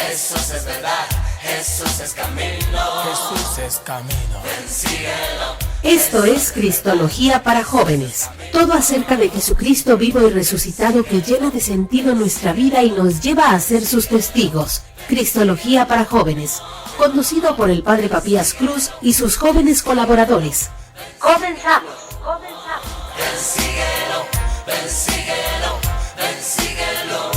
Jesús es verdad, Jesús es camino, Jesús es camino. ven síguelo. Esto es Cristología para jóvenes, todo acerca de Jesucristo vivo y resucitado que llena de sentido nuestra vida y nos lleva a ser sus testigos. Cristología para jóvenes, conducido por el Padre Papías Cruz y sus jóvenes colaboradores. ¡Comenzamos! Ven síguelo, ven síguelo, ven síguelo.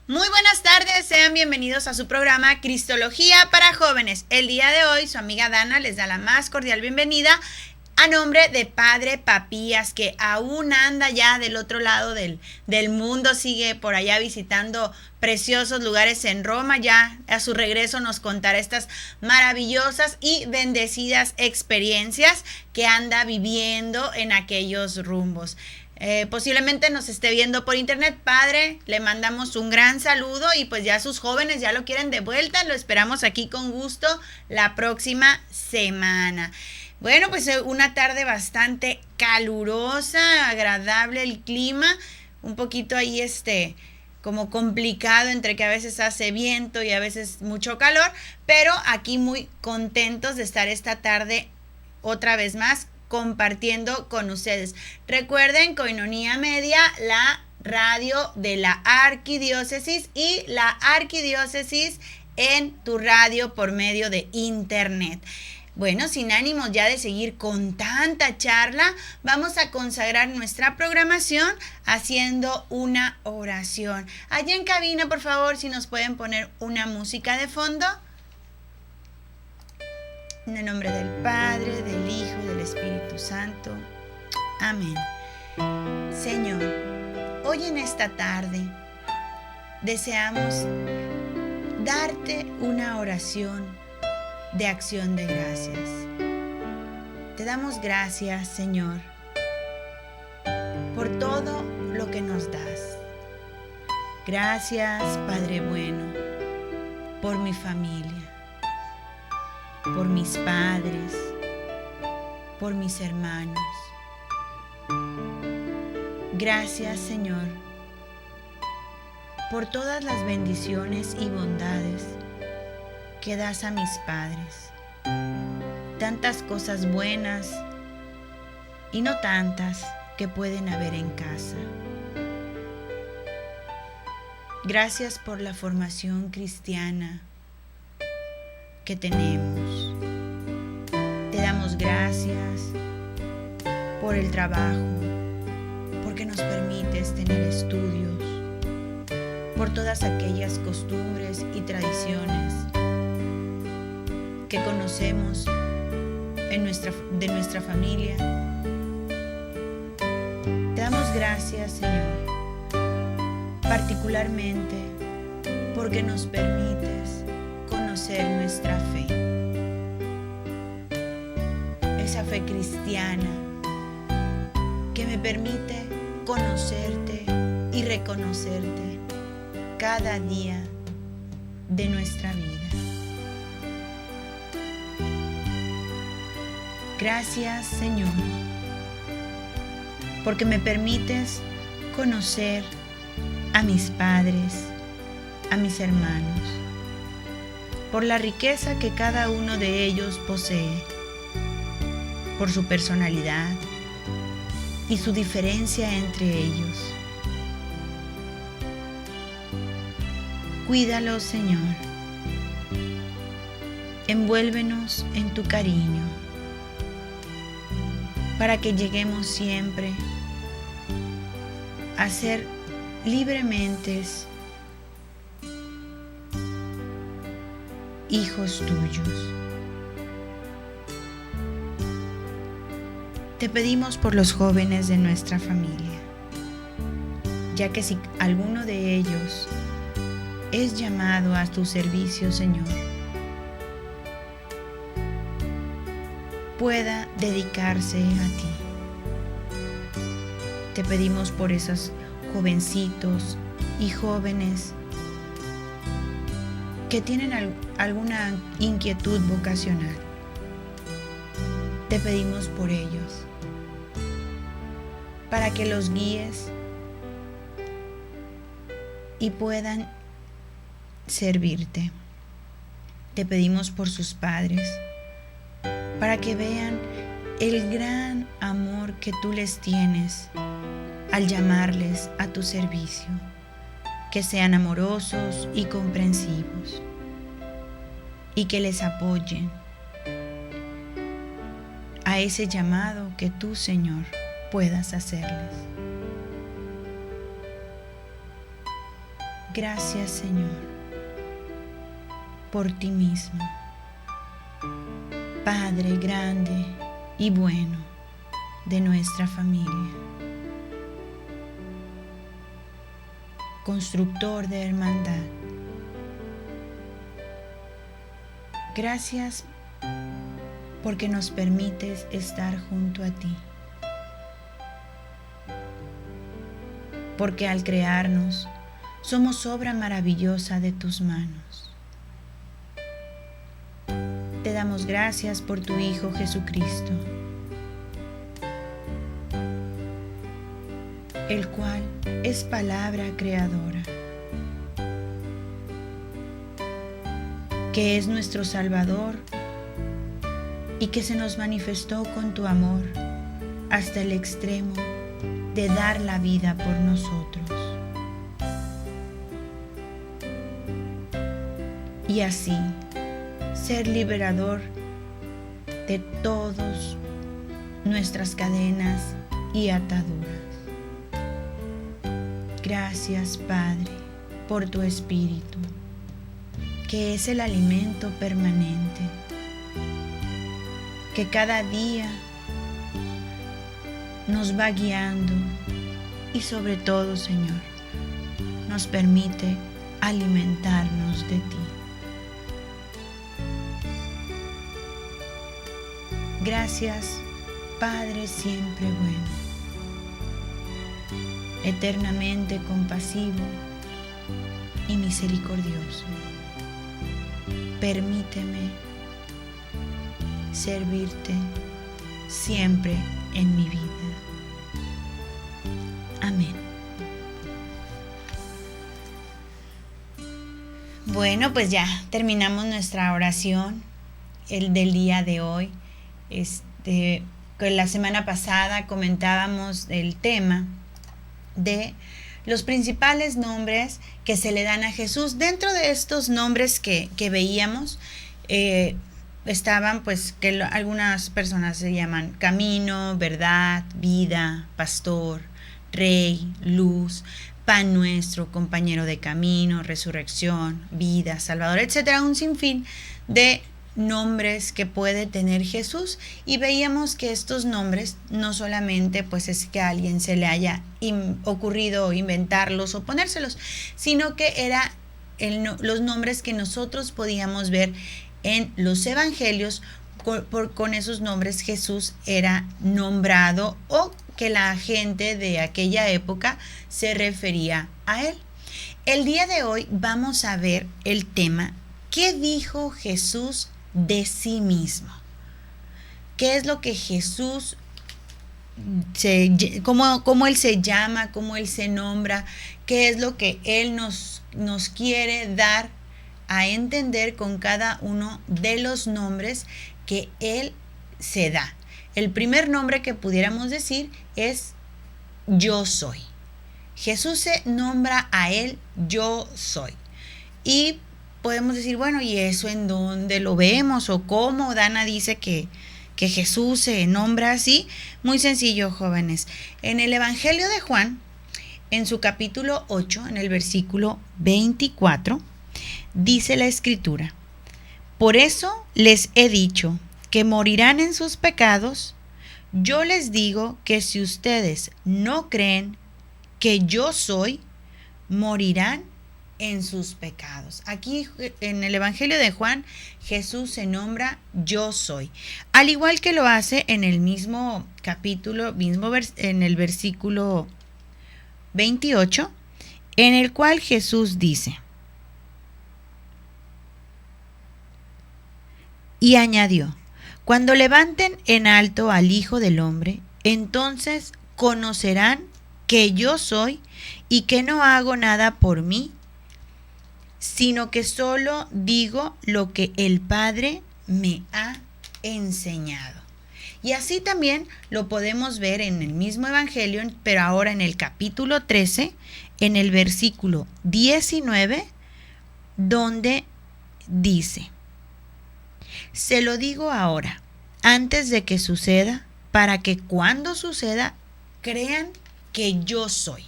Muy buenas tardes, sean bienvenidos a su programa Cristología para jóvenes. El día de hoy su amiga Dana les da la más cordial bienvenida a nombre de Padre Papías, que aún anda ya del otro lado del mundo, sigue por allá visitando preciosos lugares en Roma. Ya a su regreso nos contará estas maravillosas y bendecidas experiencias que anda viviendo en aquellos rumbos. Posiblemente nos esté viendo por internet. Padre, le mandamos un gran saludo y pues ya sus jóvenes ya lo quieren de vuelta. Lo esperamos aquí con gusto la próxima semana. Bueno, pues una tarde bastante calurosa, agradable el clima, un poquito ahí como complicado entre que a veces hace viento y a veces mucho calor, pero aquí muy contentos de estar esta tarde otra vez más compartiendo con ustedes. Recuerden, Koinonia Media, la radio de la Arquidiócesis y la Arquidiócesis en tu radio por medio de internet. Bueno, sin ánimos ya de seguir con tanta charla, vamos a consagrar nuestra programación haciendo una oración. Allá en cabina, por favor, si nos pueden poner una música de fondo. En el nombre del Padre, del Hijo y del Espíritu Santo. Amén. Señor, hoy en esta tarde deseamos darte una oración de acción de gracias. Te damos gracias, Señor, por todo lo que nos das. Gracias, Padre bueno, por mi familia, por mis padres, por mis hermanos. Gracias, Señor, por todas las bendiciones y bondades que das a mis padres. Tantas cosas buenas y no tantas que pueden haber en casa. Gracias por la formación cristiana que tenemos. Te damos gracias por el trabajo, porque nos permites tener estudios, por todas aquellas costumbres y tradiciones que conocemos de nuestra familia. Te damos gracias, Señor, particularmente porque nos permites conocer nuestra fe, esa fe cristiana que me permite conocerte y reconocerte cada día de nuestra vida. Gracias, Señor, porque me permites conocer a mis padres, a mis hermanos, por la riqueza que cada uno de ellos posee, por su personalidad y su diferencia entre ellos. Cuídalos, Señor. Envuélvenos en tu cariño, para que lleguemos siempre a ser libremente hijos tuyos. Te pedimos por los jóvenes de nuestra familia, ya que si alguno de ellos es llamado a tu servicio, Señor, pueda dedicarse a ti. Te pedimos por esos jovencitos y jóvenes que tienen alguna inquietud vocacional. Te pedimos por ellos, para que los guíes y puedan servirte. Te pedimos por sus padres, para que vean el gran amor que tú les tienes al llamarles a tu servicio, que sean amorosos y comprensivos y que les apoyen a ese llamado que tú, Señor, puedas hacerles. Gracias, Señor, por ti mismo, Padre grande y bueno de nuestra familia, constructor de hermandad. Gracias porque nos permites estar junto a ti, porque al crearnos somos obra maravillosa de tus manos. Te damos gracias por tu Hijo Jesucristo, el cual es palabra creadora, que es nuestro Salvador y que se nos manifestó con tu amor hasta el extremo de dar la vida por nosotros. Y así ser liberador de todas nuestras cadenas y ataduras. Gracias, Padre, por tu Espíritu, que es el alimento permanente, que cada día nos va guiando y sobre todo, Señor, nos permite alimentarnos de ti. Gracias, Padre siempre bueno, eternamente compasivo y misericordioso. Permíteme servirte siempre en mi vida. Amén. Bueno, pues ya terminamos nuestra oración del día de hoy. La semana pasada comentábamos el tema de los principales nombres que se le dan a Jesús. Dentro de estos nombres que veíamos, estaban pues que algunas personas se llaman Camino, Verdad, Vida, Pastor, Rey, Luz, Pan Nuestro, Compañero de Camino, Resurrección, Vida, Salvador, etcétera. Un sinfín de nombres que puede tener Jesús, y veíamos que estos nombres no solamente pues es que a alguien se le haya ocurrido inventarlos o ponérselos, sino que era los nombres que nosotros podíamos ver en los evangelios. Con esos nombres Jesús era nombrado, o que la gente de aquella época se refería a él. El día de hoy vamos a ver el tema: ¿qué dijo Jesús de sí mismo? ¿Qué es lo que Jesús, cómo Él se llama, cómo Él se nombra? ¿Qué es lo que Él nos quiere dar a entender con cada uno de los nombres que Él se da? El primer nombre que pudiéramos decir es Yo Soy. Jesús se nombra a Él Yo Soy. Y podemos decir, bueno, ¿y eso en dónde lo vemos? ¿O cómo Dana dice que Jesús se nombra así? Muy sencillo, jóvenes. En el Evangelio de Juan, en su capítulo 8, en el versículo 24, dice la Escritura: por eso les he dicho que morirán en sus pecados. Yo les digo que si ustedes no creen que yo soy, morirán en sus pecados. Aquí en el Evangelio de Juan, Jesús se nombra Yo Soy, al igual que lo hace en el mismo capítulo, en el versículo 28, en el cual Jesús dice: y añadió, cuando levanten en alto al Hijo del Hombre, entonces conocerán que yo soy y que no hago nada por mí, sino que solo digo lo que el Padre me ha enseñado. Y así también lo podemos ver en el mismo Evangelio, pero ahora en el capítulo 13, en el versículo 19, donde dice: se lo digo ahora, antes de que suceda, para que cuando suceda, crean que yo soy.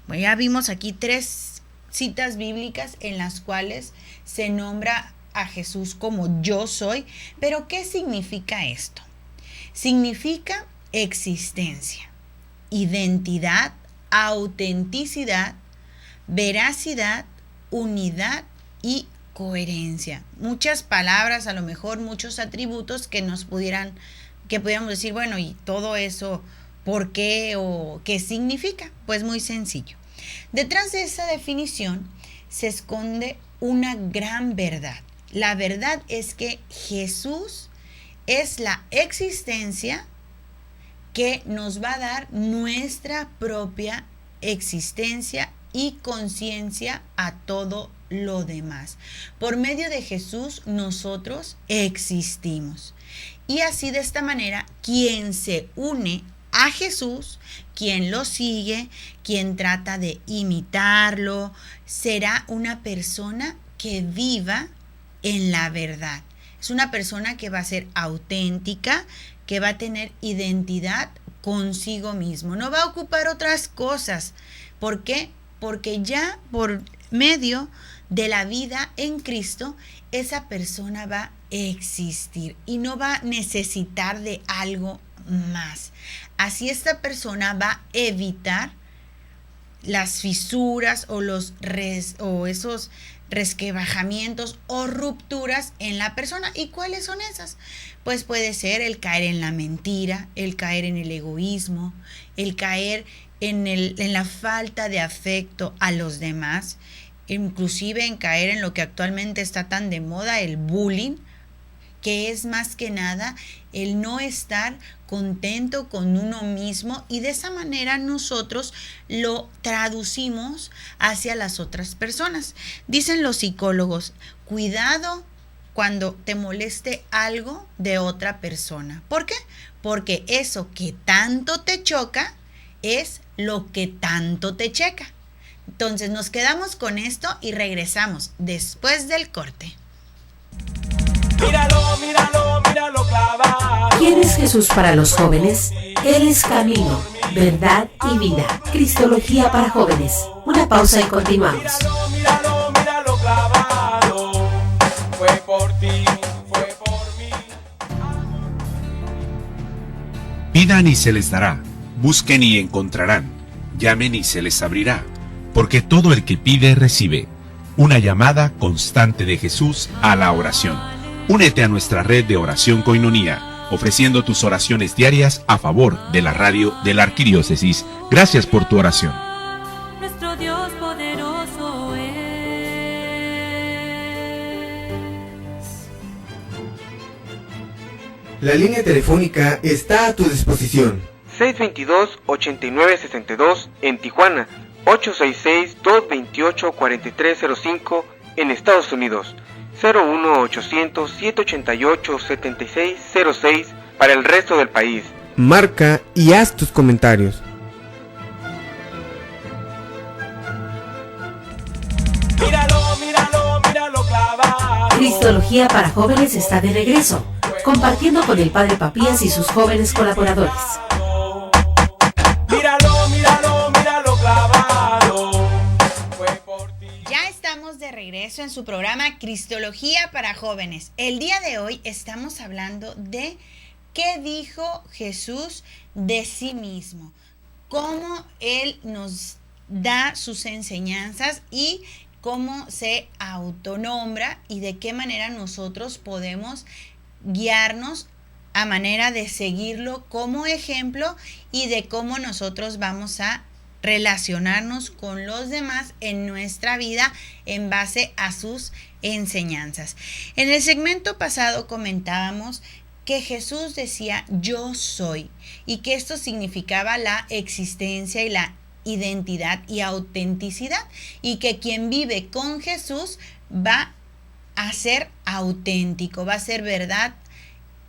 Bueno, ya vimos aquí 3 citas bíblicas en las cuales se nombra a Jesús como yo soy, pero ¿qué significa esto? Significa existencia, identidad, autenticidad, veracidad, unidad y coherencia. Muchas palabras, a lo mejor muchos atributos que pudiéramos decir, bueno, ¿y todo eso por qué o qué significa? Pues muy sencillo. Detrás de esa definición se esconde una gran verdad. La verdad es que Jesús es la existencia que nos va a dar nuestra propia existencia y conciencia a todo lo demás. Por medio de Jesús nosotros existimos. Y así, de esta manera, quien se une a Jesús, quien lo sigue, quien trata de imitarlo, será una persona que viva en la verdad. Es una persona que va a ser auténtica, que va a tener identidad consigo mismo. No va a ocupar otras cosas. ¿Por qué? Porque ya por medio de la vida en Cristo, esa persona va a existir y no va a necesitar de algo más. Así esta persona va a evitar las fisuras o esos resquebrajamientos o rupturas en la persona. ¿Y cuáles son esas? Pues puede ser el caer en la mentira, el caer en el egoísmo, el caer en la falta de afecto a los demás, inclusive en caer en lo que actualmente está tan de moda, el bullying, que es más que nada el no estar contento con uno mismo, y de esa manera nosotros lo traducimos hacia las otras personas. Dicen los psicólogos, cuidado cuando te moleste algo de otra persona. ¿Por qué? Porque eso que tanto te choca es lo que tanto te checa. Entonces nos quedamos con esto y regresamos después del corte. Míralo, míralo, míralo clavado. ¿Quién es Jesús para los jóvenes? Él es camino, verdad y vida. Cristología para jóvenes. Una pausa y continuamos. Míralo, míralo, míralo clavado. Fue por ti, fue por mí. Pidan y se les dará, busquen y encontrarán, llamen y se les abrirá, porque todo el que pide recibe. Una llamada constante de Jesús a la oración. Únete a nuestra red de oración Koinonía, ofreciendo tus oraciones diarias a favor de la radio de la Arquidiócesis. Gracias por tu oración. Nuestro Dios poderoso es. La línea telefónica está a tu disposición. 622-8962 en Tijuana, 866-228-4305 en Estados Unidos, 01800-788-7606 para el resto del país. Marca y haz tus comentarios. Míralo, míralo, míralo clavado. Cristología para jóvenes está de regreso, compartiendo con el Padre Papías y sus jóvenes colaboradores. Míralo, míralo, míralo clavado. Fue por ti. Ya estamos de regreso en su programa Cristología para jóvenes. El día de hoy estamos hablando de qué dijo Jesús de sí mismo, cómo Él nos da sus enseñanzas y cómo se autonombra y de qué manera nosotros podemos guiarnos a manera de seguirlo como ejemplo y de cómo nosotros vamos a relacionarnos con los demás en nuestra vida en base a sus enseñanzas. En el segmento pasado comentábamos que Jesús decía yo soy y que esto significaba la existencia y la identidad y autenticidad, y que quien vive con Jesús va a ser auténtico, va a ser verdad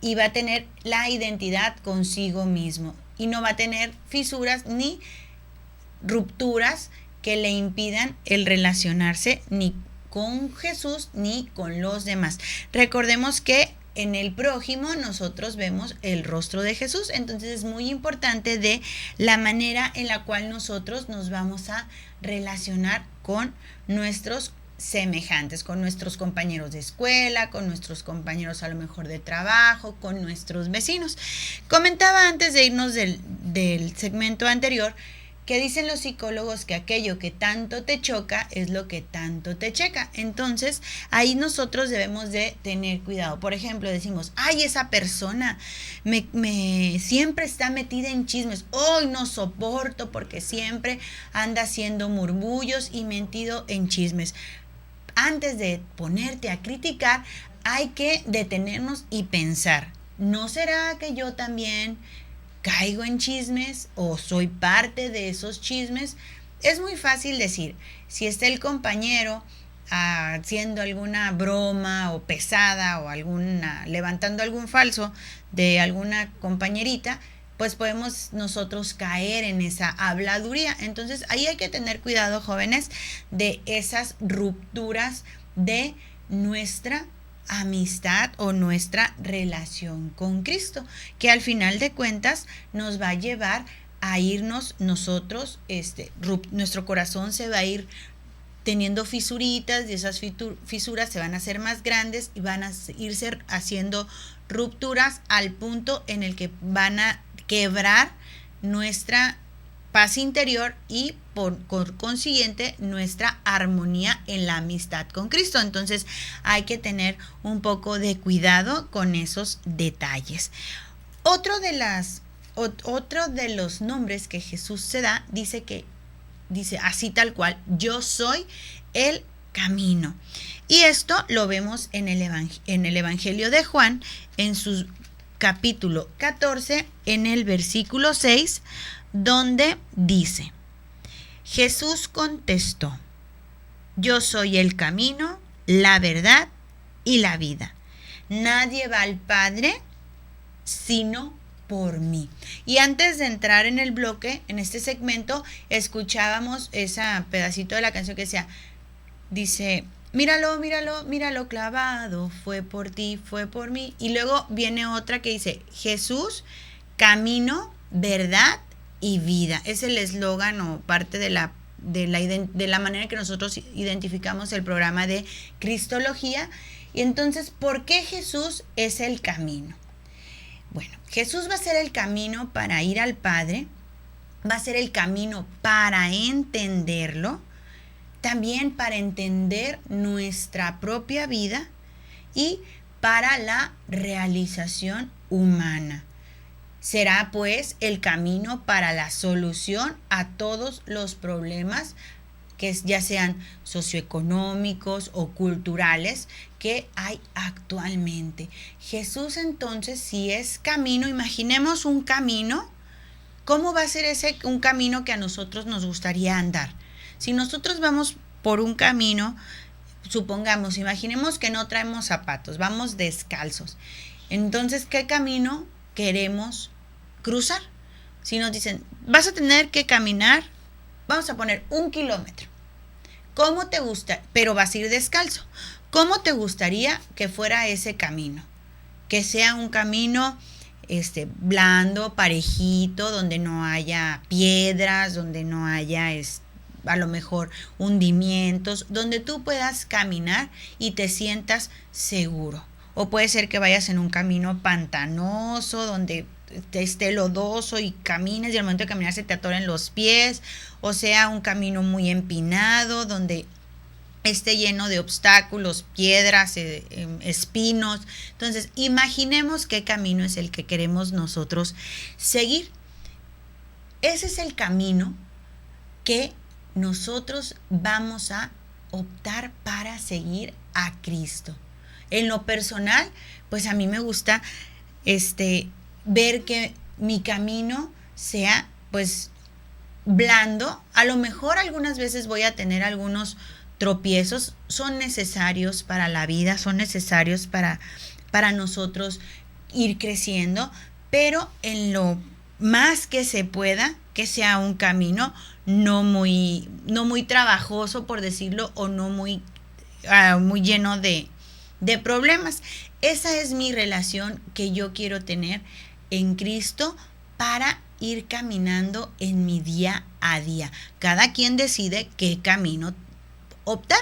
y va a tener la identidad consigo mismo y no va a tener fisuras ni rupturas que le impidan el relacionarse ni con Jesús ni con los demás. Recordemos que en el prójimo nosotros vemos el rostro de Jesús, entonces es muy importante de la manera en la cual nosotros nos vamos a relacionar con nuestros semejantes, con nuestros compañeros de escuela, con nuestros compañeros a lo mejor de trabajo, con nuestros vecinos. Comentaba antes de irnos del segmento anterior que dicen los psicólogos que aquello que tanto te choca es lo que tanto te checa. Entonces, ahí nosotros debemos de tener cuidado. Por ejemplo, decimos, ay, esa persona me siempre está metida en chismes. Hoy no soporto porque siempre anda haciendo murmullos y metido en chismes. Antes de ponerte a criticar, hay que detenernos y pensar, ¿no será que yo también caigo en chismes o soy parte de esos chismes? Es muy fácil decir, si está el compañero haciendo alguna broma o pesada o levantando algún falso de alguna compañerita, pues podemos nosotros caer en esa habladuría. Entonces ahí hay que tener cuidado, jóvenes, de esas rupturas de nuestra amistad o nuestra relación con Cristo, que al final de cuentas nos va a llevar a irnos nosotros, nuestro corazón se va a ir teniendo fisuritas y esas fisuras se van a hacer más grandes y van a irse haciendo rupturas al punto en el que van a quebrar nuestra paz interior y por consiguiente nuestra armonía en la amistad con Cristo. Entonces hay que tener un poco de cuidado con esos detalles. Otro de los nombres que Jesús se da, dice así tal cual, yo soy el camino. Y esto lo vemos en el Evangelio de Juan, en su capítulo 14, en el versículo 6, donde dice, Jesús contestó, yo soy el camino, la verdad y la vida. Nadie va al Padre sino por mí. Y antes de entrar en el bloque, en este segmento, escuchábamos ese pedacito de la canción que dice, míralo clavado, fue por ti, fue por mí. Y luego viene otra que dice, Jesús, camino, verdad y vida. Es el eslogan o parte de la manera en que nosotros identificamos el programa de Cristología. Y entonces, ¿por qué Jesús es el camino? Bueno, Jesús va a ser el camino para ir al Padre, va a ser el camino para entenderlo, también para entender nuestra propia vida y para la realización humana. Será pues el camino para la solución a todos los problemas que ya sean socioeconómicos o culturales que hay actualmente. Jesús entonces, si es camino, imaginemos un camino, ¿cómo va a ser un camino que a nosotros nos gustaría andar? Si nosotros vamos por un camino, supongamos, imaginemos que no traemos zapatos, vamos descalzos. Entonces, ¿qué camino queremos cruzar? Si nos dicen, vas a tener que caminar, vamos a poner 1 kilómetro. ¿Cómo te gusta? Pero vas a ir descalzo. ¿Cómo te gustaría que fuera ese camino? Que sea un camino blando, parejito, donde no haya piedras, donde no haya a lo mejor hundimientos, donde tú puedas caminar y te sientas seguro. O puede ser que vayas en un camino pantanoso, donde esté lodoso y camines y al momento de caminar se te atoren los pies, o sea, un camino muy empinado, donde esté lleno de obstáculos, piedras, espinos. Entonces, imaginemos qué camino es el que queremos nosotros seguir. Ese es el camino que nosotros vamos a optar para seguir a Cristo. En lo personal, pues a mí me gusta ver que mi camino sea pues blando. A lo mejor algunas veces voy a tener algunos tropiezos, son necesarios para la vida, son necesarios para nosotros ir creciendo, pero en lo más que se pueda, que sea un camino no muy trabajoso, por decirlo, o no muy lleno de problemas. Esa es mi relación que yo quiero tener en Cristo para ir caminando en mi día a día. Cada quien decide qué camino optar.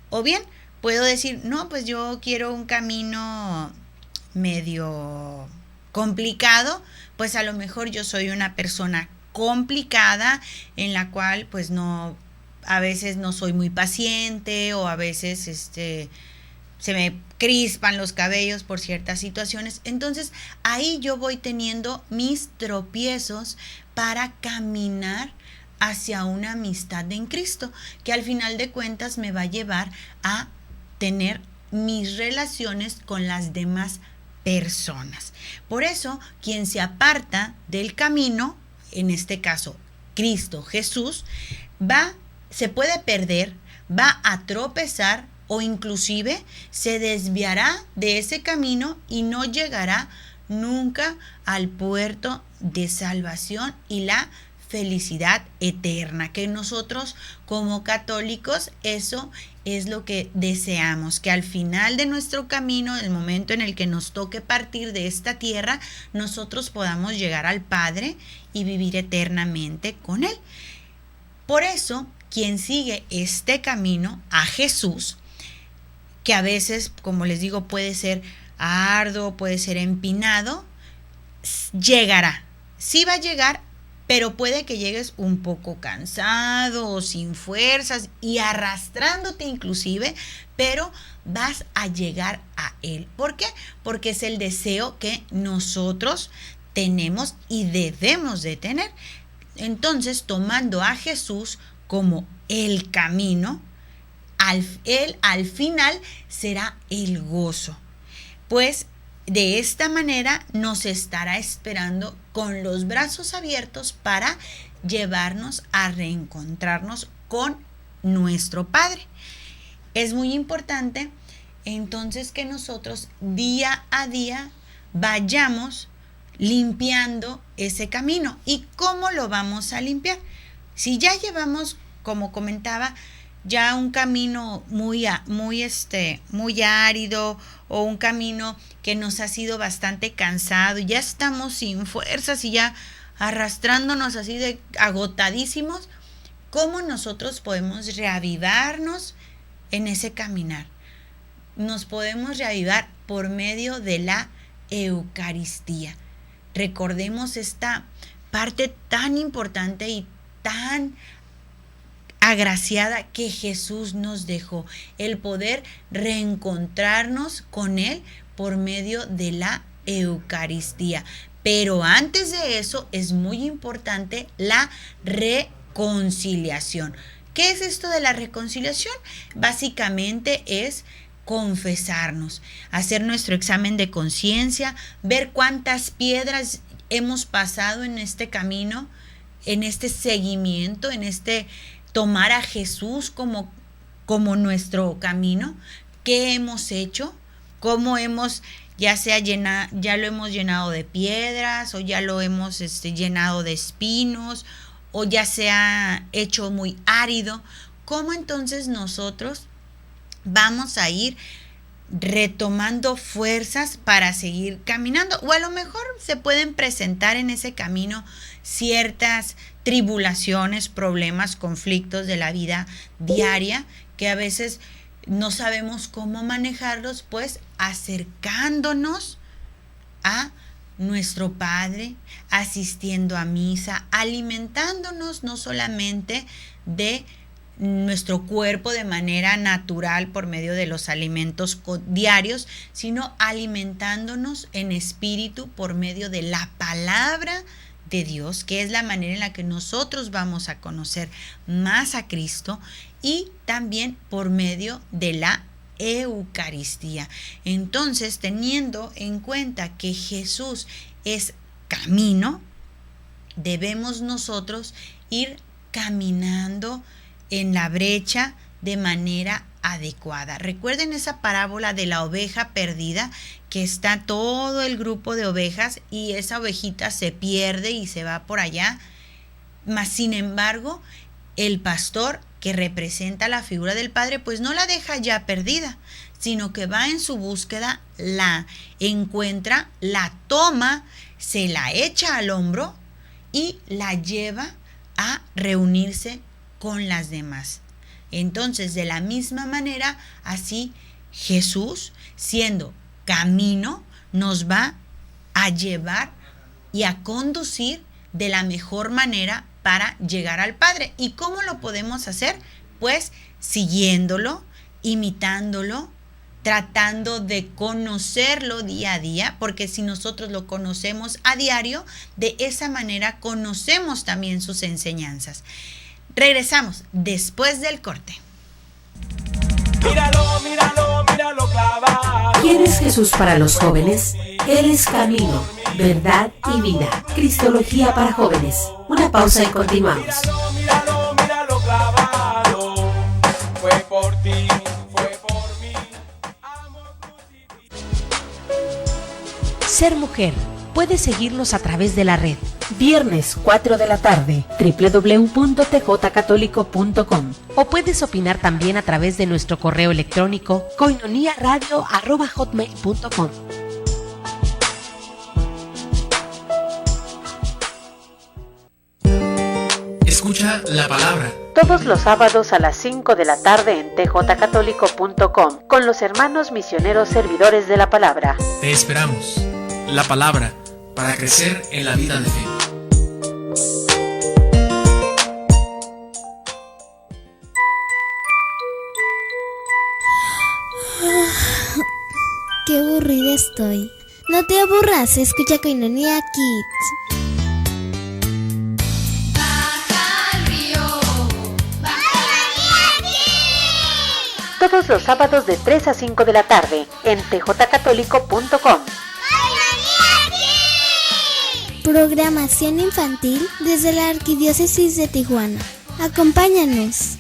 O bien, puedo decir, no, pues yo quiero un camino medio complicado, pues a lo mejor yo soy una persona complicada en la cual pues no, a veces no soy muy paciente, o a veces se me crispan los cabellos por ciertas situaciones. Entonces ahí yo voy teniendo mis tropiezos para caminar hacia una amistad en Cristo, que al final de cuentas me va a llevar a tener mis relaciones con las demás personas. Por eso, quien se aparta del camino, en este caso Cristo Jesús, se puede perder, va a tropezar, o inclusive se desviará de ese camino y no llegará nunca al puerto de salvación y la felicidad eterna, que nosotros como católicos eso es lo que deseamos, que al final de nuestro camino, el momento en el que nos toque partir de esta tierra, nosotros podamos llegar al Padre y vivir eternamente con Él. Por eso, quien sigue este camino a Jesús, que a veces, como les digo, puede ser arduo, puede ser empinado, llegará. Sí va a llegar, pero puede que llegues un poco cansado o sin fuerzas y arrastrándote inclusive, pero vas a llegar a Él. ¿Por qué? Porque es el deseo que nosotros tenemos y debemos de tener. Entonces, tomando a Jesús como el camino, Él al final será el gozo. Pues de esta manera nos estará esperando con los brazos abiertos para llevarnos a reencontrarnos con nuestro Padre. Es muy importante entonces que nosotros día a día vayamos limpiando ese camino. ¿Y cómo lo vamos a limpiar? Si ya llevamos, como comentaba, ya un camino muy árido, o un camino que nos ha sido bastante cansado, y ya estamos sin fuerzas y ya arrastrándonos así de agotadísimos, ¿cómo nosotros podemos reavivarnos en ese caminar? Nos podemos reavivar por medio de la Eucaristía. Recordemos esta parte tan importante y tan agraciada que Jesús nos dejó, el poder reencontrarnos con Él por medio de la Eucaristía. Pero antes de eso es muy importante la reconciliación. ¿Qué es esto de la reconciliación? Básicamente es confesarnos, hacer nuestro examen de conciencia, ver cuántas piedras hemos pasado en este camino, en este seguimiento, en este tomar a Jesús como nuestro camino. ¿Qué hemos hecho? ¿Cómo hemos, ya lo hemos llenado de piedras, o ya lo hemos llenado de espinos, o ya se ha hecho muy árido? ¿Cómo entonces nosotros vamos a ir retomando fuerzas para seguir caminando? O a lo mejor se pueden presentar en ese camino ciertas tribulaciones, problemas, conflictos de la vida diaria, que a veces no sabemos cómo manejarlos, pues acercándonos a nuestro Padre, asistiendo a misa, alimentándonos no solamente de nuestro cuerpo de manera natural por medio de los alimentos diarios, sino alimentándonos en espíritu por medio de la palabra de Dios, que es la manera en la que nosotros vamos a conocer más a Cristo, y también por medio de la Eucaristía. Entonces, teniendo en cuenta que Jesús es camino, debemos nosotros ir caminando en la brecha de manera adecuada. Recuerden esa parábola de la oveja perdida, que está todo el grupo de ovejas y esa ovejita se pierde y se va por allá. Mas sin embargo, el pastor, que representa la figura del padre, pues no la deja ya perdida, sino que va en su búsqueda, la encuentra, la toma, se la echa al hombro y la lleva a reunirse con las demás. Entonces, de la misma manera, así Jesús, siendo camino, nos va a llevar y a conducir de la mejor manera para llegar al Padre. ¿Y cómo lo podemos hacer? Pues siguiéndolo, imitándolo, tratando de conocerlo día a día, porque si nosotros lo conocemos a diario, de esa manera conocemos también sus enseñanzas. Regresamos después del corte. Míralo, míralo, míralo clavado. ¿Quién es Jesús para los jóvenes? Él es camino, verdad y vida. Cristología para jóvenes. Una pausa y continuamos. Míralo, míralo, míralo clavado. Fue por ti, fue por mí. Amor crucificado. Ser mujer. Puedes seguirnos a través de la red. Viernes 4 de la tarde, www.tjcatólico.com. O puedes opinar también a través de nuestro correo electrónico koinoniaradio@hotmail.com. Escucha la palabra. Todos los sábados a las 5 de la tarde en tjcatólico.com con los hermanos misioneros servidores de la palabra. Te esperamos. La palabra para crecer en la vida de fe. Qué aburrida estoy. No te aburras, escucha Koinonia Kids. Todos los sábados de 3 a 5 de la tarde en tjcatólico.com. Programación infantil desde la Arquidiócesis de Tijuana. Acompáñanos.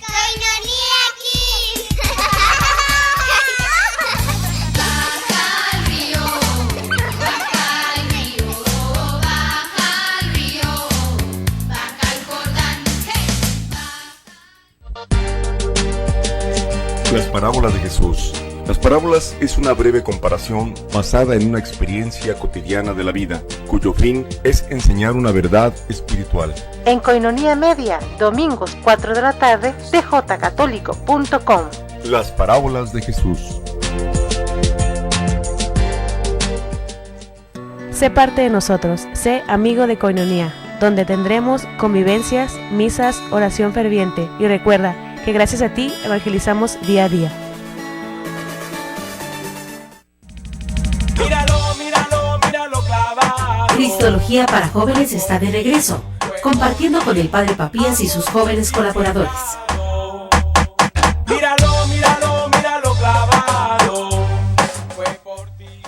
Las parábolas de Jesús. Las parábolas es una breve comparación basada en una experiencia cotidiana de la vida, cuyo fin es enseñar una verdad espiritual. En Koinonia Media, domingos 4 de la tarde, tjcatólico.com. Las parábolas de Jesús. Sé parte de nosotros, sé amigo de Koinonia, donde tendremos convivencias, misas, oración ferviente y recuerda que gracias a ti evangelizamos día a día. Míralo, míralo, míralo clavado. Cristología para jóvenes está de regreso, compartiendo con el Padre Papías y sus jóvenes colaboradores. Míralo, míralo, míralo clavado. Fue por ti.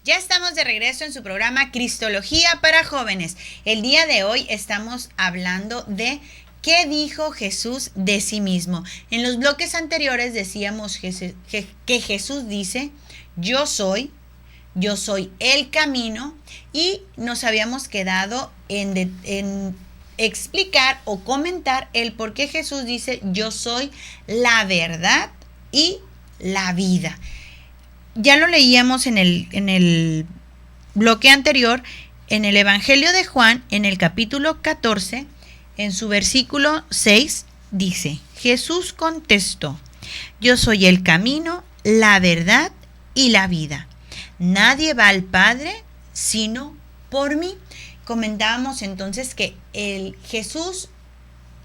Ya estamos de regreso en su programa Cristología para jóvenes. El día de hoy estamos hablando de ¿qué dijo Jesús de sí mismo? En los bloques anteriores decíamos que Jesús dice, yo soy el camino, y nos habíamos quedado en explicar o comentar el por qué Jesús dice, yo soy la verdad y la vida. Ya lo leíamos en el bloque anterior, en el Evangelio de Juan, en el capítulo 14, en su versículo 6, dice, Jesús contestó, yo soy el camino, la verdad y la vida. Nadie va al Padre sino por mí. Comentábamos entonces que el Jesús,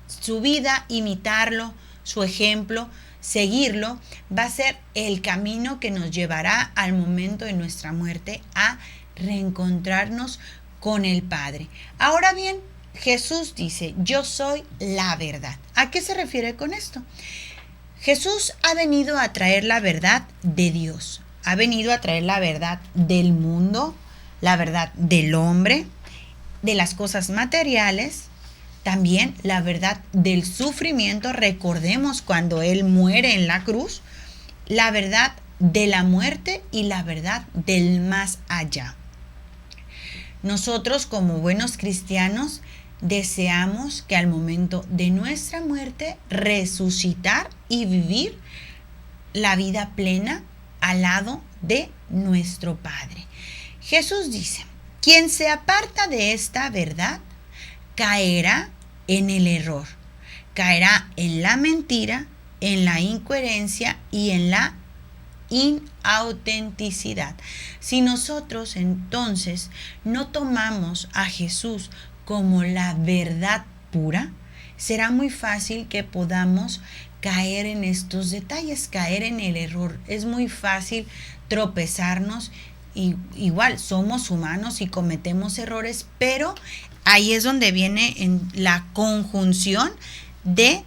su vida, imitarlo, su ejemplo, seguirlo, va a ser el camino que nos llevará al momento de nuestra muerte a reencontrarnos con el Padre. Ahora bien, Jesús dice, yo soy la verdad. ¿A qué se refiere con esto? Jesús ha venido a traer la verdad de Dios, ha venido a traer la verdad del mundo, la verdad del hombre, de las cosas materiales, también la verdad del sufrimiento. Recordemos cuando Él muere en la cruz, la verdad de la muerte y la verdad del más allá. Nosotros como buenos cristianos deseamos que al momento de nuestra muerte resucitar y vivir la vida plena al lado de nuestro Padre. Jesús dice, quien se aparta de esta verdad caerá en el error, caerá en la mentira, en la incoherencia y en la inautenticidad. Si nosotros entonces no tomamos a Jesús como la verdad pura, será muy fácil que podamos caer en estos detalles, caer en el error. Es muy fácil tropezarnos, y igual somos humanos y cometemos errores, pero ahí es donde viene en la conjunción de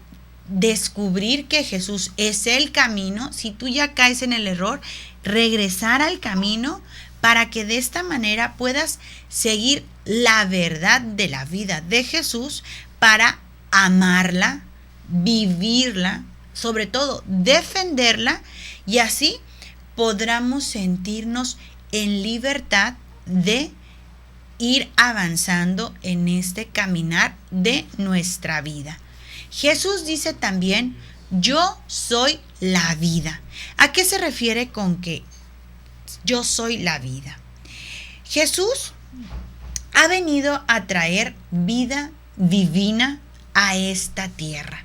descubrir que Jesús es el camino. Si tú ya caes en el error, regresar al camino para que de esta manera puedas seguir la verdad de la vida de Jesús, para amarla, vivirla, sobre todo defenderla, y así podamos sentirnos en libertad de ir avanzando en este caminar de nuestra vida. Jesús dice también, yo soy la vida. ¿A qué se refiere con que yo soy la vida? Jesús ha venido a traer vida divina a esta tierra.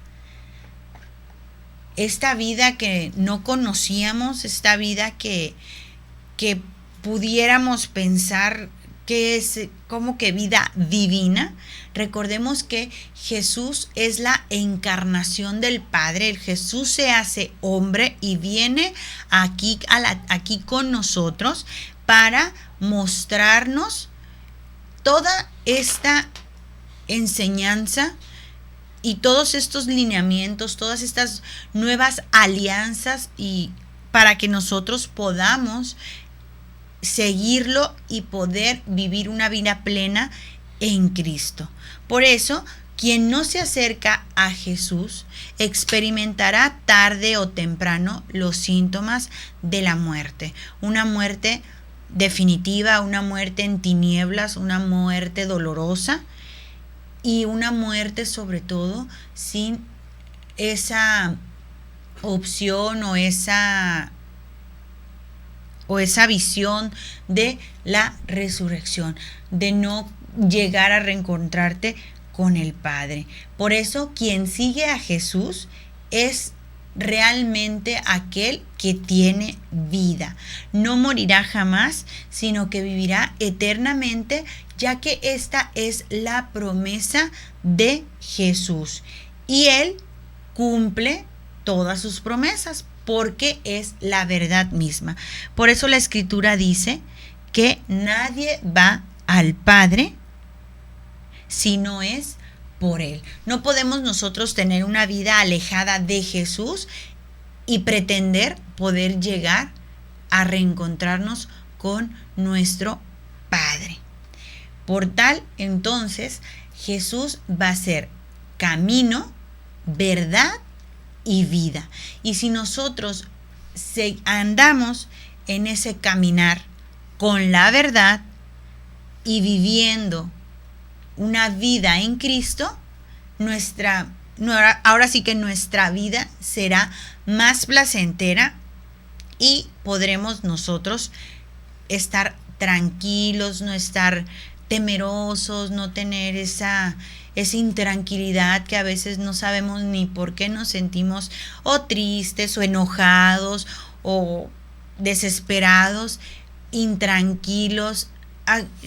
Esta vida que no conocíamos, esta vida que pudiéramos pensar que es como que vida divina. Recordemos que Jesús es la encarnación del Padre. El Jesús se hace hombre y viene aquí con nosotros para mostrarnos toda esta enseñanza y todos estos lineamientos, todas estas nuevas alianzas, y para que nosotros podamos seguirlo y poder vivir una vida plena en Cristo. Por eso, quien no se acerca a Jesús experimentará tarde o temprano los síntomas de la muerte. Una muerte definitiva, una muerte en tinieblas, una muerte dolorosa, y una muerte sobre todo sin esa opción o esa visión de la resurrección, de no llegar a reencontrarte con el Padre. Por eso, quien sigue a Jesús es realmente aquel que tiene vida. No morirá jamás, sino que vivirá eternamente, ya que esta es la promesa de Jesús. Y Él cumple todas sus promesas, porque es la verdad misma. Por eso la Escritura dice que nadie va al Padre si no es por Él. No podemos nosotros tener una vida alejada de Jesús y pretender poder llegar a reencontrarnos con nuestro Padre. Por tal, entonces, Jesús va a ser camino, verdad y vida. Y si nosotros andamos en ese caminar con la verdad y viviendo una vida en Cristo, ahora sí que nuestra vida será más placentera y podremos nosotros estar tranquilos, no estar temerosos, no tener esa intranquilidad que a veces no sabemos ni por qué nos sentimos o tristes o enojados o desesperados, intranquilos.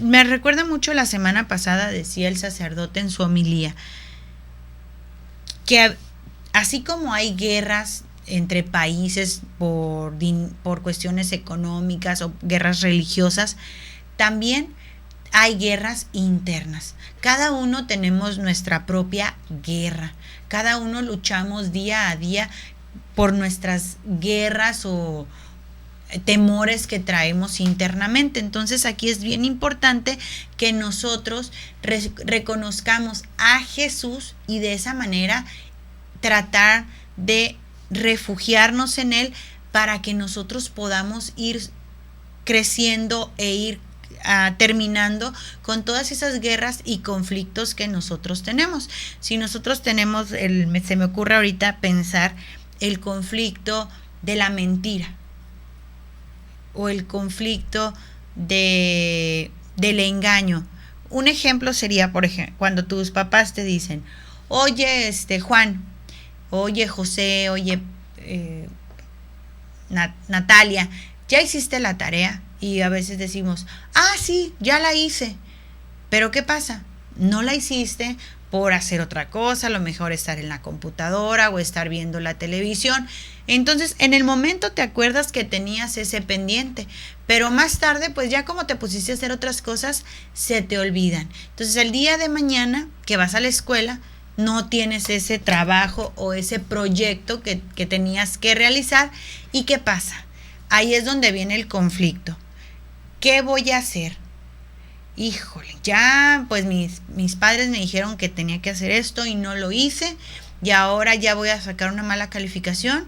Me recuerda mucho la semana pasada, decía el sacerdote en su homilía, que así como hay guerras entre países por cuestiones económicas o guerras religiosas, también hay guerras internas. Cada uno tenemos nuestra propia guerra. Cada uno luchamos día a día por nuestras guerras o temores que traemos internamente. Entonces aquí es bien importante que nosotros reconozcamos a Jesús y de esa manera tratar de refugiarnos en Él para que nosotros podamos ir creciendo e ir terminando con todas esas guerras y conflictos que nosotros tenemos. Si nosotros tenemos, se me ocurre ahorita pensar el conflicto de la mentira o el conflicto del engaño. Un ejemplo sería, por ejemplo, cuando tus papás te dicen, oye, Juan, oye, José, oye, Natalia, ¿ya hiciste la tarea? Y a veces decimos, sí, ya la hice. Pero ¿qué pasa? No la hiciste por hacer otra cosa, a lo mejor estar en la computadora o estar viendo la televisión. Entonces, en el momento te acuerdas que tenías ese pendiente, pero más tarde, pues ya como te pusiste a hacer otras cosas, se te olvidan. Entonces, el día de mañana que vas a la escuela, no tienes ese trabajo o ese proyecto que tenías que realizar. ¿Y qué pasa? Ahí es donde viene el conflicto. ¿Qué voy a hacer? Híjole, ya pues mis padres me dijeron que tenía que hacer esto y no lo hice, y ahora ya voy a sacar una mala calificación.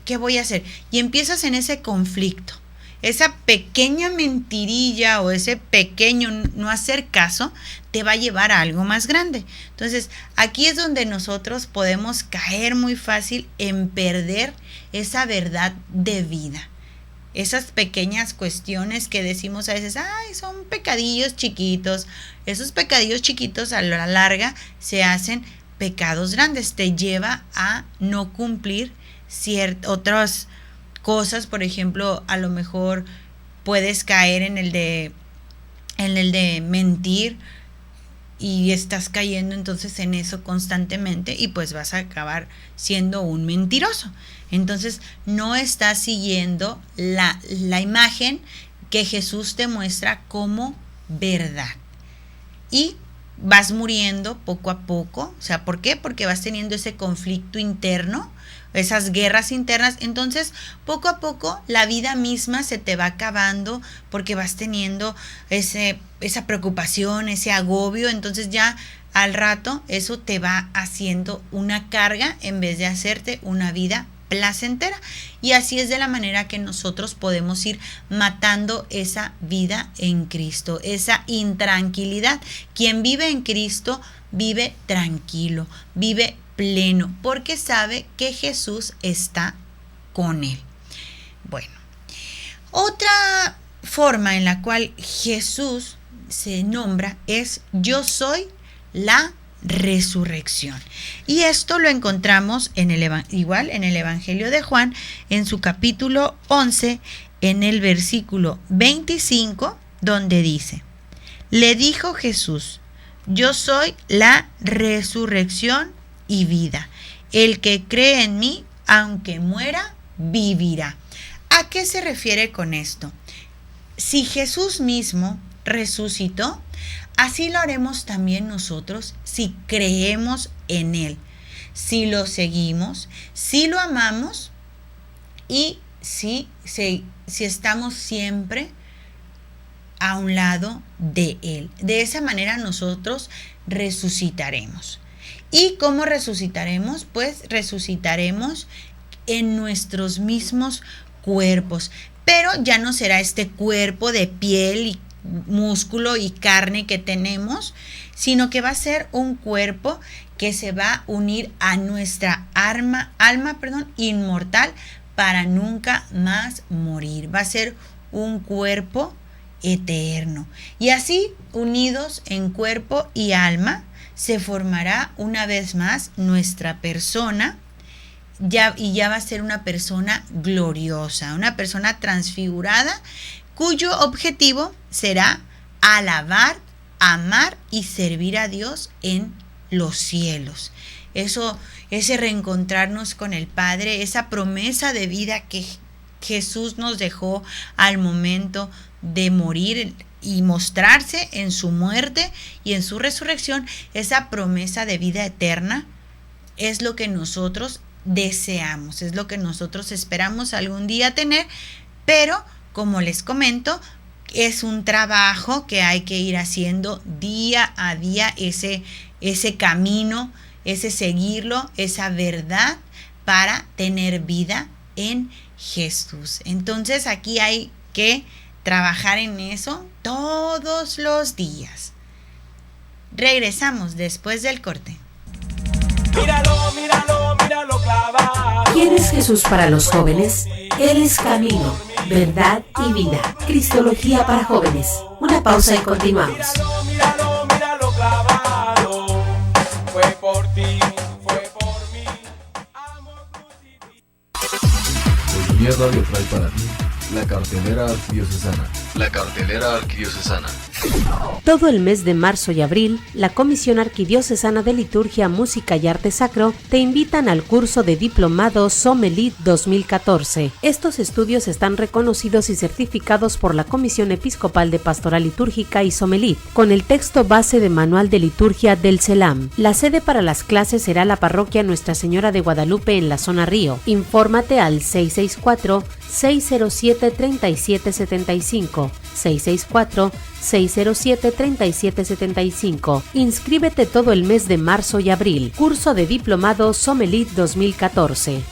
¿Qué voy a hacer? Y empiezas en ese conflicto. Esa pequeña mentirilla o ese pequeño no hacer caso te va a llevar a algo más grande. Entonces, aquí es donde nosotros podemos caer muy fácil en perder esa verdad de vida. Esas pequeñas cuestiones que decimos a veces, son pecadillos chiquitos. Esos pecadillos chiquitos a la larga se hacen pecados grandes. Te lleva a no cumplir otras cosas. Por ejemplo, a lo mejor puedes caer en el de mentir y estás cayendo entonces en eso constantemente y pues vas a acabar siendo un mentiroso. Entonces no estás siguiendo la imagen que Jesús te muestra como verdad. Y vas muriendo poco a poco. O sea, ¿por qué? Porque vas teniendo ese conflicto interno, esas guerras internas. Entonces, poco a poco, la vida misma se te va acabando porque vas teniendo esa preocupación, ese agobio. Entonces ya al rato eso te va haciendo una carga en vez de hacerte una vida placentera. Y así es de la manera que nosotros podemos ir matando esa vida en Cristo, esa intranquilidad. Quien vive en Cristo vive tranquilo, vive pleno, porque sabe que Jesús está con él. Bueno, otra forma en la cual Jesús se nombra es: yo soy la resurrección. Y esto lo encontramos igual en el Evangelio de Juan, en su capítulo 11, en el versículo 25, donde dice: le dijo Jesús, yo soy la resurrección y vida. El que cree en mí, aunque muera, vivirá. ¿A qué se refiere con esto? Si Jesús mismo resucitó, así lo haremos también nosotros si creemos en Él, si lo seguimos, si lo amamos y si estamos siempre a un lado de Él. De esa manera nosotros resucitaremos. ¿Y cómo resucitaremos? Pues resucitaremos en nuestros mismos cuerpos, pero ya no será este cuerpo de piel y músculo y carne que tenemos, sino que va a ser un cuerpo que se va a unir a nuestra alma inmortal para nunca más morir. Va a ser un cuerpo eterno. Y así, unidos en cuerpo y alma, se formará una vez más nuestra persona, y ya va a ser una persona gloriosa, una persona transfigurada, cuyo objetivo será alabar, amar y servir a Dios en los cielos. Ese reencontrarnos con el Padre, esa promesa de vida que Jesús nos dejó al momento de morir y mostrarse en su muerte y en su resurrección, esa promesa de vida eterna es lo que nosotros deseamos, es lo que nosotros esperamos algún día tener, pero como les comento, es un trabajo que hay que ir haciendo día a día, ese camino, ese seguirlo, esa verdad para tener vida en Jesús. Entonces aquí hay que trabajar en eso todos los días. Regresamos después del corte. Míralo, míralo, míralo clavado. ¿Quién es Jesús para los jóvenes? Él es camino, verdad y vida. Cristología para jóvenes. Una pausa y continuamos. Míralo, míralo, míralo clavado. Fue por ti, fue por mí. Amor crucificado. Coinonía Radio trae para ti la cartelera arquidiocesana. La cartelera arquidiocesana. Todo el mes de marzo y abril, la Comisión Arquidiocesana de Liturgia, Música y Arte Sacro te invitan al curso de Diplomado Somelit 2014. Estos estudios están reconocidos y certificados por la Comisión Episcopal de Pastoral Litúrgica y Somelit, con el texto base de Manual de Liturgia del CELAM. La sede para las clases será la Parroquia Nuestra Señora de Guadalupe en la zona Río. Infórmate al 664-607-3775. 664-607-3775. Inscríbete todo el mes de marzo y abril. Curso de Diplomado Somelit 2014.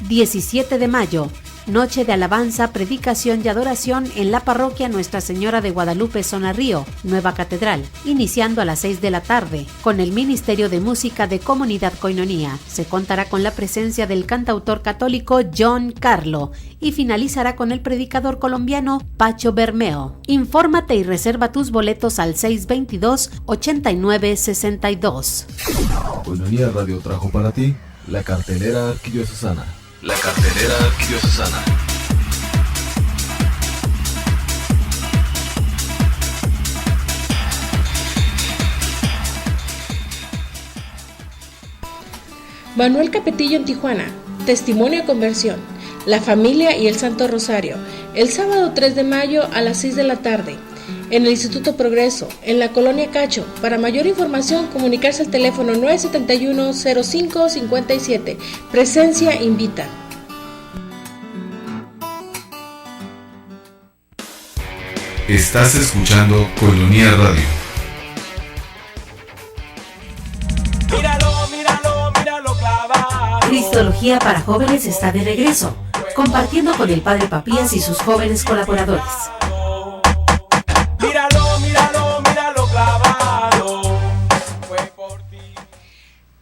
17 de mayo. Noche de alabanza, predicación y adoración en la parroquia Nuestra Señora de Guadalupe, zona Río, Nueva Catedral, iniciando a las 6 de la tarde, con el Ministerio de Música de Comunidad Koinonia. Se contará con la presencia del cantautor católico John Carlo y finalizará con el predicador colombiano Pacho Bermeo. Infórmate y reserva tus boletos al 622-8962. Koinonía Radio trajo para ti la cartelera arquidiocesana. La cartelera arquidiocesana. Manuel Capetillo en Tijuana. Testimonio de conversión. La familia y el Santo Rosario. El sábado 3 de mayo a las 6 de la tarde. En el Instituto Progreso, en la Colonia Cacho. Para mayor información, comunicarse al teléfono 971-0557. Presencia invita. Estás escuchando Koinonía Radio. Míralo, míralo, míralo clavado. Cristología para jóvenes está de regreso, compartiendo con el Padre Papías y sus jóvenes colaboradores. Míralo, míralo, míralo clavado. Fue por ti.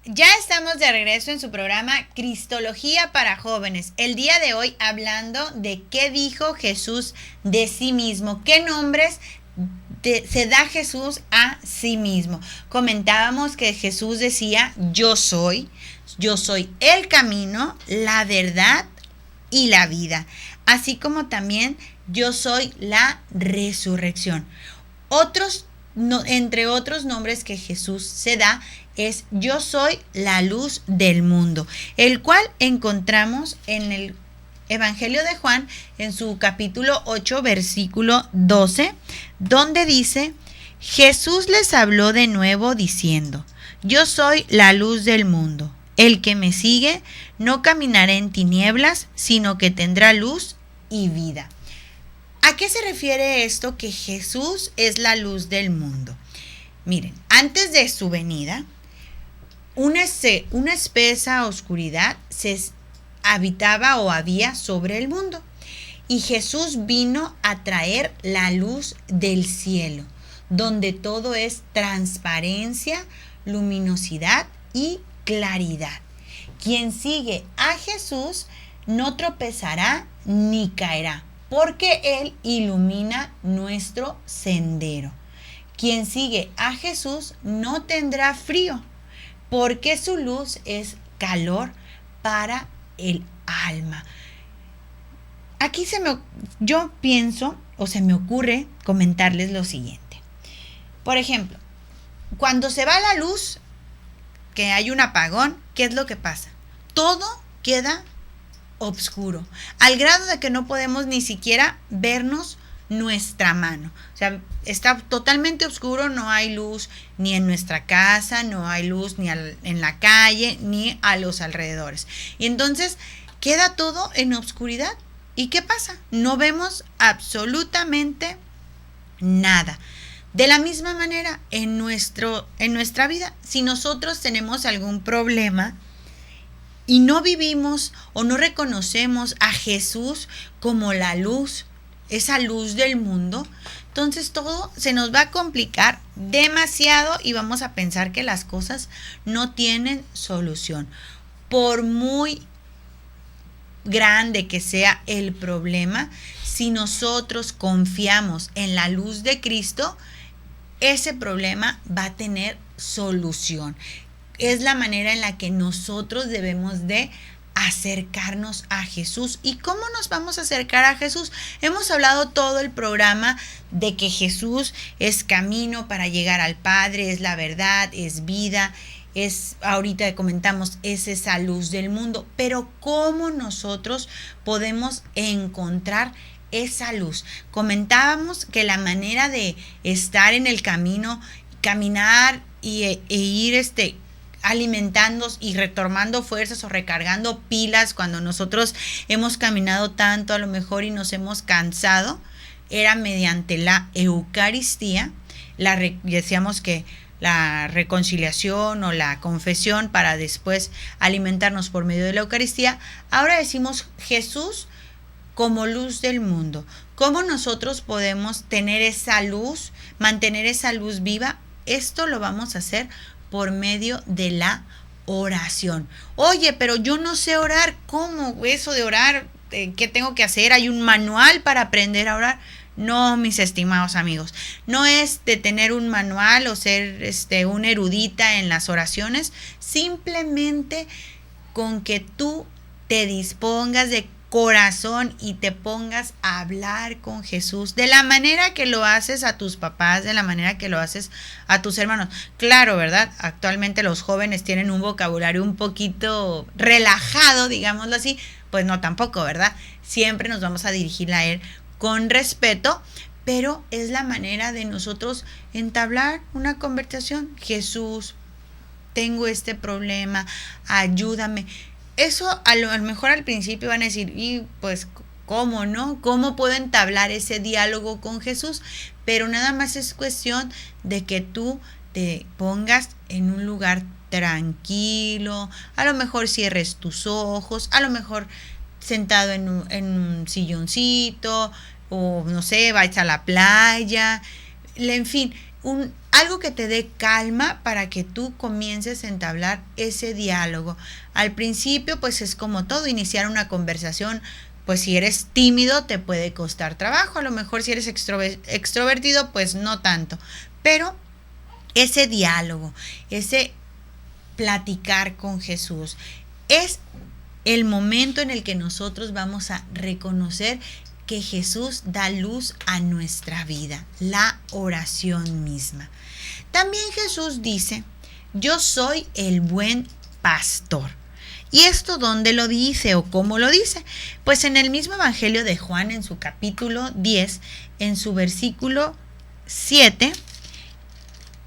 Ya estamos de regreso en su programa Cristología para jóvenes. El día de hoy hablando de qué dijo Jesús de sí mismo, qué nombres se da Jesús a sí mismo. Comentábamos que Jesús decía: yo soy el camino, la verdad y la vida, así como también yo soy la resurrección. Entre otros nombres que Jesús se da es yo soy la luz del mundo, el cual encontramos en el Evangelio de Juan en su capítulo 8 versículo 12, donde dice: Jesús les habló de nuevo diciendo: yo soy la luz del mundo, el que me sigue no caminará en tinieblas, sino que tendrá luz y vida. ¿A qué se refiere esto que Jesús es la luz del mundo? Miren, antes de su venida, una espesa oscuridad se habitaba o había sobre el mundo, y Jesús vino a traer la luz del cielo, donde todo es transparencia, luminosidad y claridad. Quien sigue a Jesús no tropezará ni caerá, porque Él ilumina nuestro sendero. Quien sigue a Jesús no tendrá frío, porque su luz es calor para el alma. Aquí yo pienso o se me ocurre comentarles lo siguiente. Por ejemplo, cuando se va la luz, que hay un apagón, ¿qué es lo que pasa? Todo queda oscuro, al grado de que no podemos ni siquiera vernos nuestra mano. O sea, está totalmente oscuro, no hay luz ni en nuestra casa, no hay luz ni en la calle, ni a los alrededores. Y entonces queda todo en oscuridad. ¿Y qué pasa? No vemos absolutamente nada. De la misma manera, en nuestra vida, si nosotros tenemos algún problema y no vivimos o no reconocemos a Jesús como la luz, esa luz del mundo, entonces todo se nos va a complicar demasiado y vamos a pensar que las cosas no tienen solución. Por muy grande que sea el problema, si nosotros confiamos en la luz de Cristo, ese problema va a tener solución. Es la manera en la que nosotros debemos de acercarnos a Jesús. ¿Y cómo nos vamos a acercar a Jesús? Hemos hablado todo el programa de que Jesús es camino para llegar al Padre, es la verdad, es vida, ahorita comentamos, es esa luz del mundo. Pero ¿cómo nosotros podemos encontrar esa luz? Comentábamos que la manera de estar en el camino, caminar e ir alimentándonos y retomando fuerzas o recargando pilas cuando nosotros hemos caminado tanto a lo mejor y nos hemos cansado, era mediante la Eucaristía. Decíamos que la reconciliación o la confesión para después alimentarnos por medio de la Eucaristía. Ahora decimos Jesús como luz del mundo. ¿Cómo nosotros podemos tener esa luz, mantener esa luz viva? Esto lo vamos a hacer por medio de la oración. Oye, pero yo no sé orar. ¿Cómo eso de orar? ¿Qué tengo que hacer? ¿Hay un manual para aprender a orar? No, mis estimados amigos, no es de tener un manual o ser una erudita en las oraciones, simplemente con que tú te dispongas de corazón y te pongas a hablar con Jesús de la manera que lo haces a tus papás, de la manera que lo haces a tus hermanos. Claro, ¿verdad? Actualmente los jóvenes tienen un vocabulario un poquito relajado, digámoslo así, pues no tampoco, ¿verdad? Siempre nos vamos a dirigir a él con respeto, pero es la manera de nosotros entablar una conversación. Jesús, tengo este problema, ayúdame. Eso a lo mejor al principio van a decir, y pues, ¿cómo no? ¿Cómo puedo entablar ese diálogo con Jesús? Pero nada más es cuestión de que tú te pongas en un lugar tranquilo, a lo mejor cierres tus ojos, a lo mejor sentado en un silloncito, o no sé, vais a la playa, en fin, algo que te dé calma para que tú comiences a entablar ese diálogo. Al principio, pues es como todo, iniciar una conversación, pues si eres tímido te puede costar trabajo, a lo mejor si eres extrovertido, pues no tanto, pero ese diálogo, ese platicar con Jesús, es el momento en el que nosotros vamos a reconocer que Jesús da luz a nuestra vida, la oración misma. También Jesús dice, yo soy el buen pastor. ¿Y esto dónde lo dice o cómo lo dice? Pues en el mismo Evangelio de Juan, en su capítulo 10, en su versículo 7,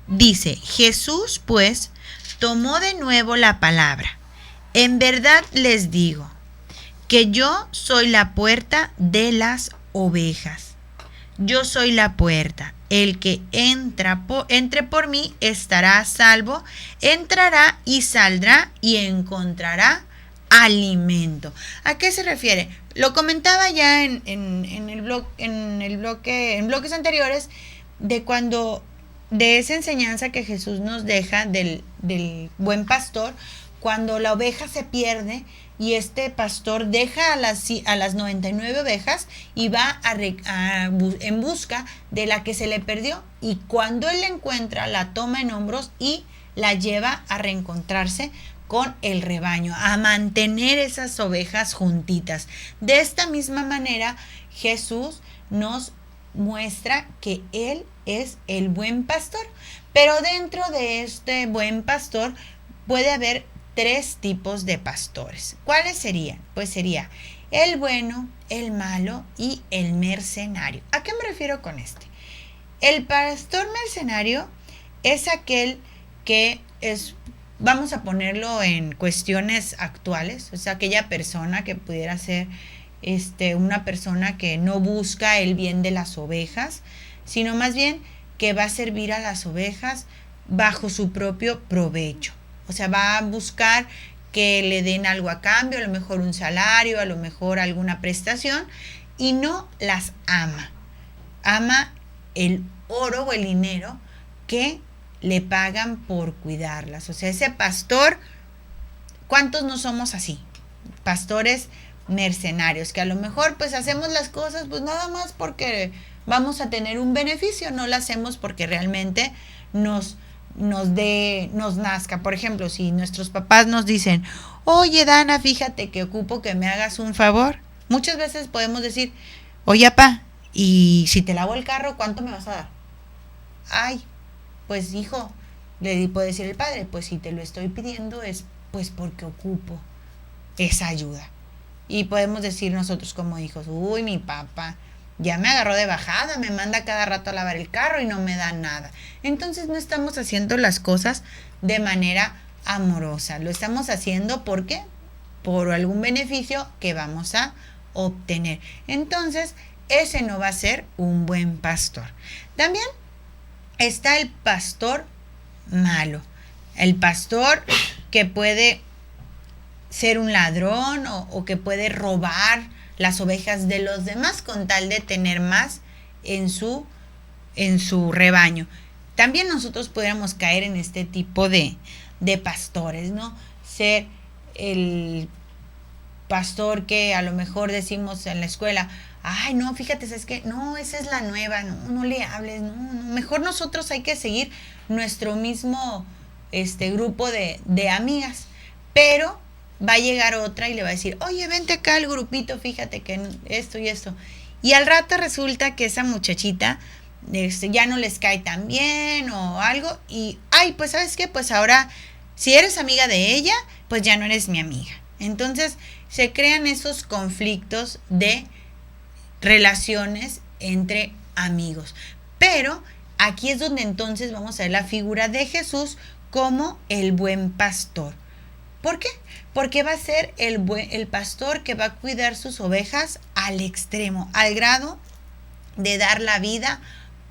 dice, Jesús pues tomó de nuevo la palabra. En verdad les digo que yo soy la puerta de las ovejas. Yo soy la puerta. El que entre por mí estará a salvo, entrará y saldrá y encontrará alimento. ¿A qué se refiere? Lo comentaba ya en bloques anteriores de esa enseñanza que Jesús nos deja del buen pastor. Cuando la oveja se pierde y este pastor deja a las 99 ovejas y va en busca de la que se le perdió, y cuando él la encuentra la toma en hombros y la lleva a reencontrarse con el rebaño, a mantener esas ovejas juntitas. De esta misma manera Jesús nos muestra que él es el buen pastor, pero dentro de este buen pastor puede haber 3 tipos de pastores. ¿Cuáles serían? Pues sería el bueno, el malo y el mercenario. ¿A qué me refiero con este? El pastor mercenario es aquel que es, vamos a ponerlo en cuestiones actuales, o sea, aquella persona que pudiera ser una persona que no busca el bien de las ovejas, sino más bien que va a servir a las ovejas bajo su propio provecho. O sea, va a buscar que le den algo a cambio, a lo mejor un salario, a lo mejor alguna prestación, y no las ama. Ama el oro o el dinero que le pagan por cuidarlas. O sea, ese pastor, ¿cuántos no somos así? Pastores mercenarios, que a lo mejor pues hacemos las cosas pues nada más porque vamos a tener un beneficio, no lo hacemos porque realmente nos nazca. Por ejemplo, si nuestros papás nos dicen, oye Dana, fíjate que ocupo que me hagas un favor, muchas veces podemos decir, oye papá, y si te lavo el carro, ¿cuánto me vas a dar? Ay, pues hijo, le puede decir el padre, pues si te lo estoy pidiendo es pues porque ocupo esa ayuda. Y podemos decir nosotros como hijos, uy, mi papá ya me agarró de bajada, me manda cada rato a lavar el carro y no me da nada. Entonces no estamos haciendo las cosas de manera amorosa, lo estamos haciendo porque por algún beneficio que vamos a obtener. Entonces ese no va a ser un buen pastor. También está el pastor malo, el pastor que puede ser un ladrón o que puede robar las ovejas de los demás con tal de tener más en su rebaño. También nosotros podríamos caer en este tipo de pastores, ¿no? Ser el pastor que a lo mejor decimos en la escuela, ay, no, fíjate, es que no, esa es la nueva, no le hables, no, mejor nosotros hay que seguir nuestro mismo grupo de amigas, pero va a llegar otra y le va a decir, oye, vente acá al grupito, fíjate que esto y esto, y al rato resulta que esa muchachita ya no les cae tan bien o algo, y, ay, pues, ¿sabes qué? Pues ahora, si eres amiga de ella, pues ya no eres mi amiga. Entonces, se crean esos conflictos de relaciones entre amigos. Pero aquí es donde entonces vamos a ver la figura de Jesús como el buen pastor. ¿Por qué? Porque va a ser el pastor que va a cuidar sus ovejas al extremo, al grado de dar la vida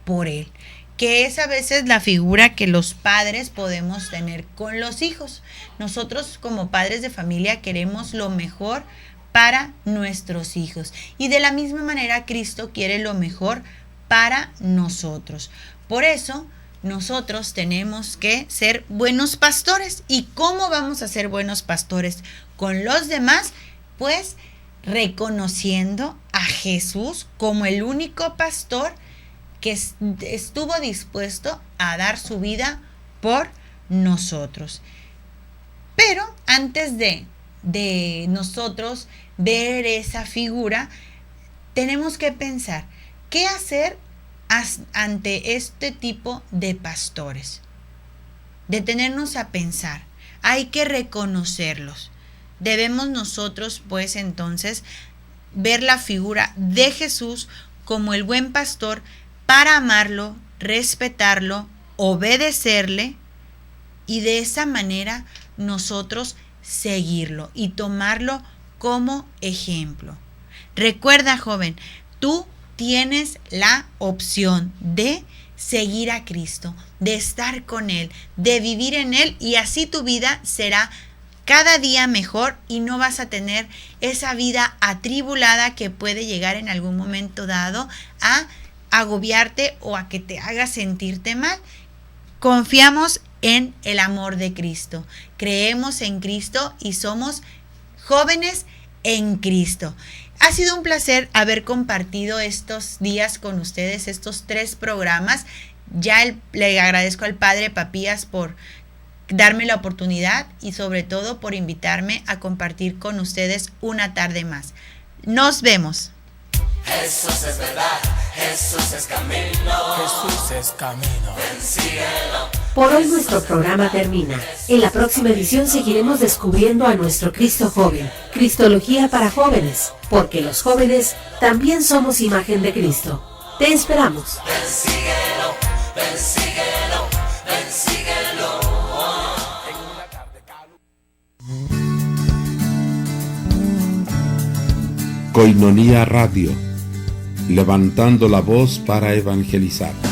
por él, que es a veces la figura que los padres podemos tener con los hijos. Nosotros como padres de familia queremos lo mejor para nuestros hijos, y de la misma manera Cristo quiere lo mejor para nosotros. Por eso nosotros tenemos que ser buenos pastores. ¿Y cómo vamos a ser buenos pastores con los demás? Pues reconociendo a Jesús como el único pastor que estuvo dispuesto a dar su vida por nosotros. Pero antes de nosotros ver esa figura, tenemos que pensar, ¿qué hacer ante este tipo de pastores? Detenernos a pensar, hay que reconocerlos. Debemos nosotros, pues entonces, ver la figura de Jesús como el buen pastor para amarlo, respetarlo, obedecerle, y de esa manera nosotros seguirlo y tomarlo como ejemplo. Recuerda, joven, tú tienes la opción de seguir a Cristo, de estar con Él, de vivir en Él, y así tu vida será cada día mejor y no vas a tener esa vida atribulada que puede llegar en algún momento dado a agobiarte o a que te haga sentirte mal. Confiamos en el amor de Cristo, creemos en Cristo y somos jóvenes en Cristo. Ha sido un placer haber compartido estos días con ustedes, estos 3 programas. Ya le agradezco al Padre Papías por darme la oportunidad y sobre todo por invitarme a compartir con ustedes una tarde más. Nos vemos. Jesús es verdad, Jesús es camino. Jesús es camino. Ven, síguelo. Por hoy nuestro programa termina. En la próxima edición seguiremos descubriendo a nuestro Cristo joven. Cristología para jóvenes, porque los jóvenes también somos imagen de Cristo. Te esperamos. Ven, síguelo, ven, síguelo, ven, síguelo. Koinonia Radio, levantando la voz para evangelizar.